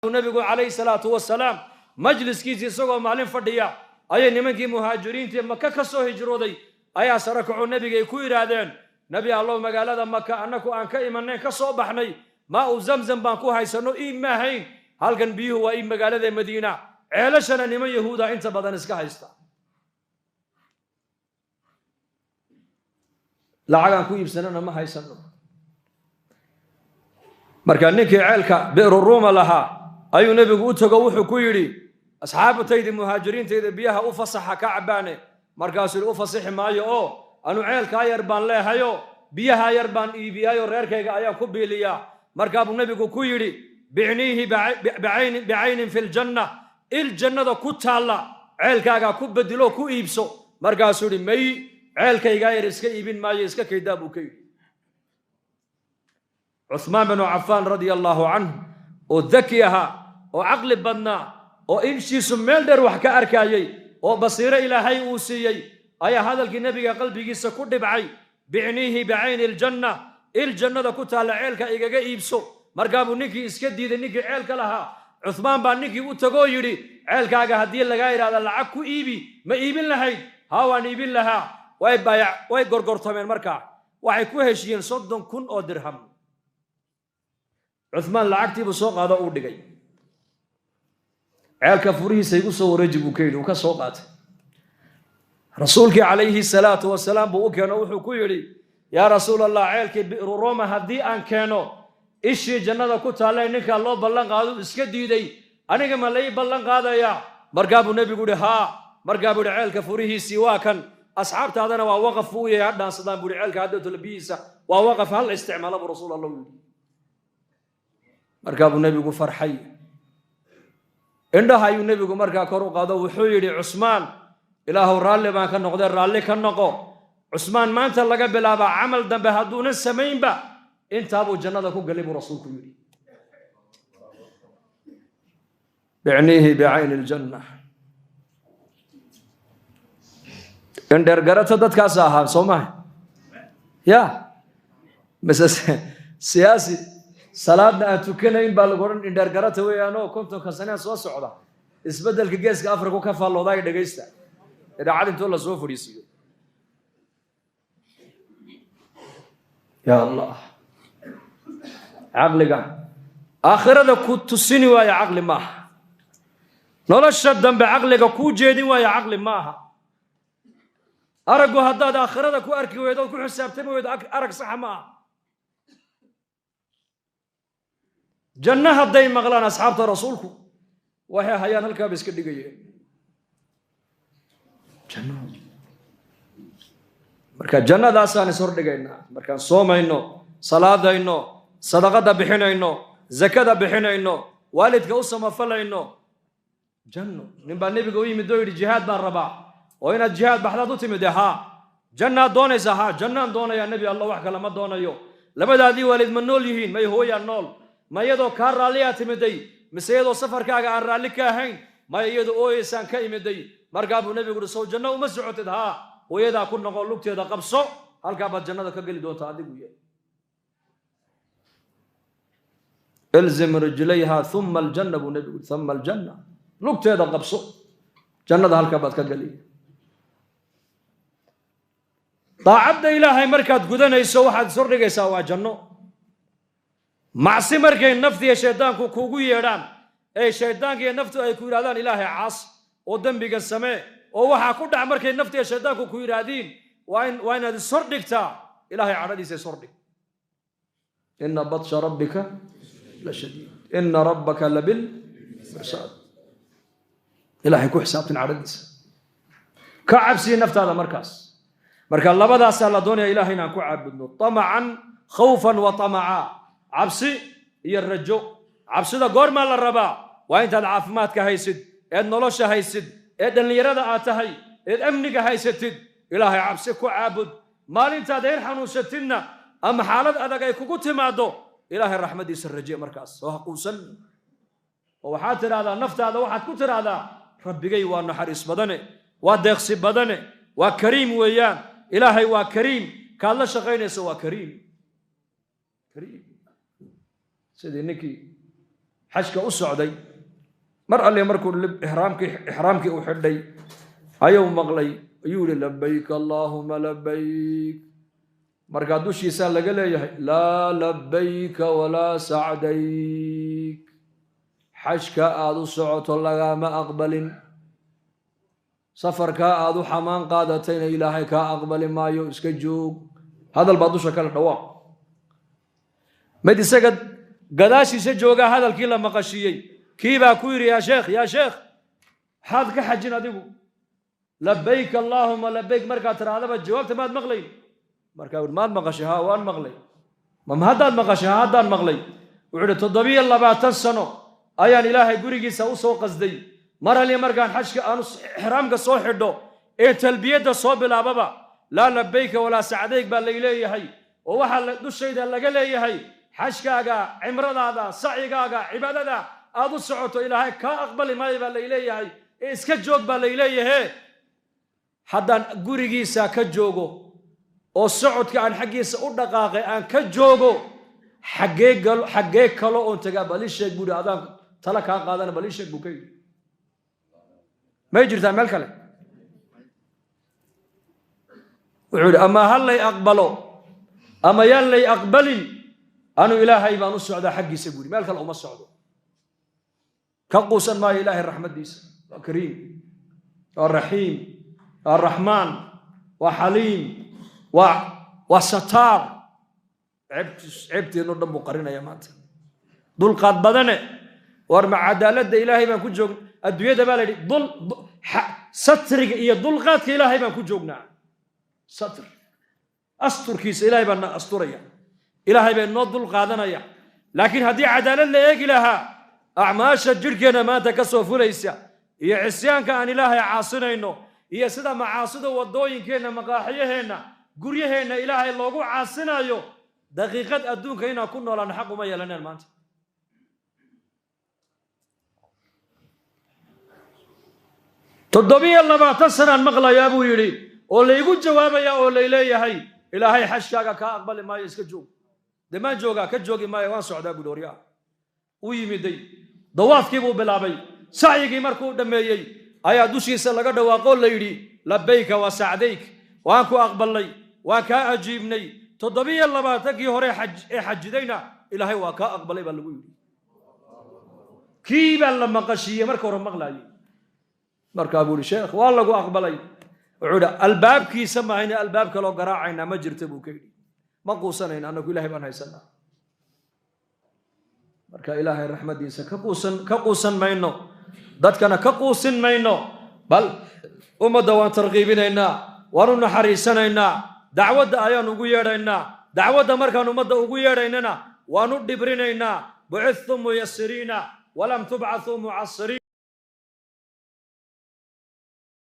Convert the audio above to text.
nabigu calayhi salaatu wasalaam majliskiisii isagoo maalin fadhiya ayay nimankii muhaajiriintii maka ka soo hijrooday ayaa sare kacoo nabiga ay ku yidhaahdeen nabi allow magaalada maka annaku aan ka imannayn ka soo baxnay maa u zamzam baan ku haysanno iib ma ahayn halkan biyuhu waa iib magaalada madiina ceelashana niman yahuuda inta badan iska haysta lacagaan ku iibsanana ma haysano marka ninkii ceelka bi'ru ruuma lahaa ayuu nabigu u tago wuxuu ku yidhi asxaabatayda muhaajiriintayda biyaha u fasaxa ka cabaane markaasuu u fasaxi maayo oo anu ceelkaa yar baan leehayo biyaha yar baan iibiyayo reerkayga ayaan ku biiliyaa markaa buu nabigu ku yidhi bicniihi bicaynin fi ljanna il jannada ku taalla ceelkaagaa ku bedilo ku iibso markaasuu yidhi may ceelkaygaa yar iska iibin maayo iska kaydaa buu ka yidhi cuthmaan binu cafaan radia allaahu canhu oo daki ahaa oo caqli badnaa oo inshiisu meel dheer wax ka arkaayey oo basiiro ilaahay uu siiyey ayaa hadalkii nebiga qalbigiisa ku dhibcay bicniihi bicayni ljanna il jannada ku taalla ceelka igaga iibso markaa buu ninkii iska diiday ninkii ceelka lahaa cuthmaan baa ninkii u tagoo yidhi ceelkaaga haddii lagaa yidhahda lacag ku iibi ma iibin lahayd haa waan iibin lahaa way gorgortameen markaa waxay ku heshiyeen 30,000 oo dirham cuthmaan lacagtiibuu soo qaado uu dhigay ceelka furihiisa igu soo wareeji buu ka yidhi uu ka soo qaatay rasuulkii calayhi salaatu wasalaam buu u keeno wuxuu ku yidhi yaa rasuul allah ceelkii bi'ru rooma haddii aan keeno ishii jannada ku taallay ninkaa loo ballan qaado iska diiday aniga ma lai ballan qaadayaa markaa buu nebigu yidhi haa markaa buu yidhi ceelka furihiisii waa kan asxaabtaadana waa waqaf buu u yahay ha dhaansadaan buu yidhi ceelka haddooto biyihiisa waa waqaf hal isticmaala buu rasuul allah yidhi markaa buu nebigu farxay indhaha ayuu nebigu markaa kor u qaado wuxuu yidhi cusmaan ilaahow raalli baan ka noqday raalli ka noqo cusmaan maanta laga bilaabaa camal dambe hadduunan samaynba intaabuu jannada ku galay buu rasuulku yidhi bicniihi bicayni ljanna indheergarata dadkaas ahaa soo maha ya mise siyaasi salaadna aan tukanayn baa lagu odhan indheergarata weeyaanoo 50 sanee soo socda isbeddelka geeska afrika ka faalloodaay dhegaysta idaacad intoo la soo fadhiisiiyo yaa allah caqliga aakhirada ku tusini waaya caqli maaha nolosha dambe caqliga kuu jeedin waaya caqli maaha araggu haddaad aakhirada ku arki weydo ood ku xisaabtami weydo arag saxa maaha janno hadday maqlaan asxaabta rasuulku waxay hayaan halkaaba iska dhigayeen marka jannadaasaan is hordhigaynaa markaan soomayno salaadayno sadaqada bixinayno zakada bixinayno waalidka u samafalayno janno nin baa nebiga u yimid oo yidhi jihaad baan rabaa oo inaad jihaad baxdaad u timid haa jannaad doonaysaa haa jannaan doonayaa nebi allah wax kale ma doonayo labadaadii waalid ma nool yihiin may hooyaan nool ma iyadoo kaa raalliyaa timiday mise iyadoo safarkaaga aan raalli ka ahayn maya iyadoo ooyeysaan ka imiday markaa buu nebigu uhi sow janno uma socotid haa hooyadaa ku noqo lugteeda qabso halkaa baad jannada ka geli doontaa adigu yahay ilzim rijlayha uma aljanna buu nebigu uhi uma aljanna lugteeda qabso jannada halkaa baad ka geli daacadda ilaahay markaad gudanayso waxaad is hordhigaysaa waa janno macsi markay naftiiyo shaydaanku kuugu yeedhaan ee shaydaanka iyo naftu ay ku yidhahdaan ilaahay caas oo dembiga samee oo waxaa ku dhac markay naftiiyo shaydaanku ku yidhaahdiin waa inaad is hordhigtaa ilaahay cadhadiisa is hordhig ina batsha rabbika la shadiid ina rabbaka labil mirsaad ilaahay ku xisaabtin cadhadiisa ka cabsiya naftaada markaas marka labadaasaa la doonaya ilaahay inaan ku caabudno tamacan khawfan wa tamaca cabsi iyo rajo cabsida goormaa la rabaa waa intaad caafimaadka haysid eed nolosha haysid ee dhallinyarada aad tahay eed amniga haysatid ilaahay cabsi ku caabud maalintaad heer xanuunsatidna ama xaalad adag ay kugu timaaddo ilaahay raxmadiisa raje markaas oo ha quusan oo waxaad tidhaahdaa naftaada waxaad ku tidhaahdaa rabbigay waa naxariis badane waa deeqsi badane waa kariim weeyaan ilaahay waa kariim kaad la shaqaynaysa waa kariim sidii ninkii xajka u socday mar alle markuu ihraamkii u xidhay ayuu maqlay ayuu yidhi labayk allaahuma labayk markaa dushiisaa laga leeyahay laa labayka walaa sacdayk xajka aad u socoto lagaama aqbalin safarkaa aad u xamaan qaadatayna ilaahay kaa aqbali maayo iska joog hadal baa dusha kale dhawaaq mid isaga gadaashiisa joogaa hadalkii la maqashiiyey kii baa ku yidhi yaa sheekh maxaad ka xajin adigu labayk allaahuma labayk markaad tirahdaba jawaabta maad maqlayn markaa wuhi maad maqashay haa waan maqlay ma haddaad maqashay haa haddaan maqlay wuxuu ihi 27 sano ayaan ilaahay gurigiisa u soo qasday mar alle markaan xajka aanu ixraamka soo xidho ee talbiyadda soo bilaababa laa labayka walaa sacdayk baa layleeyahay oo waxaa dushayda laga leeyahay xajkaaga cimradaada sacigaaga cibaadada aad u socoto ilaahay kaa aqbali maayo baa layleeyahay ee iska joog baa layleeyahe haddaan gurigiisa ka joogo oo socodka aan xaggiisa u dhaqaaqay aan ka joogo xaggee kalo oon tagaa bal ii sheeg buuhi adaan tala kaa qaadana bal ii sheeg buu ka yidhi may jirtaa meel kale wuxuu yidhi ama ha lay aqbalo ama yaan lay aqbalin anu ilaahay baan u socdaa xaggiisa buuhi meel kale uma socdo ka quusan maayo ilaahay raxmaddiisa waa kariim waa raxiim waa raxmaan waa xaliim waa sataar ceebteenno dhan buu qarinaya maanta dulqaad badane war ma cadaaladda ilaahay baan ku joogna adduunyada baa la yidhi satriga iyo dulqaadka ilaahay baan ku joognaa satr asturkiisa ilaahay baan na asturaya ilaahay baa noo dulqaadanaya laakiin haddii cadaalad la eegi lahaa acmaasha jidhkeenna maanta ka soo fulaysa iyo cisyaanka aan ilaahay caasinayno iyo sida macaasida waddooyinkeenna maqaaxiyaheenna guryaheenna ilaahay loogu caasinayo daqiiqad adduunka inaan ku noolaano xaq uma yeelaneen maanta toddobiyo 20 sanaan maqlayaa buu yidhi oo laygu jawaabayaa oo layleeyahay ilaahay xajkaaga kaa aqbali maayo iska joog dee maan joogaa ka joogi maayo waan socdaa buuhi waryaa u yimiday dawaafkii buu bilaabay sacyigii markuu dhammeeyey ayaa dushiisa laga dhawaaqoo la yidhi labayka wa sacdayk waan ku aqbalnay waan kaa ajiibnay 27 hore ee xajidayna ilaahay waa kaa aqbalay baa lagu yidhi kii baa la maqashiiyey marka hore maqlaayay markaa buu yidhi sheekh waa lagu aqbalay wuxuu yidhi albaabkiisa maahayna albaab kaloo garaacaynaa ma jirta buu ka yidhi ma quusanayna annagu ilaahay baan haysanaa marka ilaahay raxmaddiisa ka quusan mayno dadkana ka quusin mayno bal ummadda waan tarqiibinaynaa waan u naxariisanaynaa dacwadda ayaan ugu yeedhaynaa dacwadda markaan ummadda ugu yeedhaynana waan u dhibrinaynaa bucithtum muyasiriina walam tubcathuu mucasiriin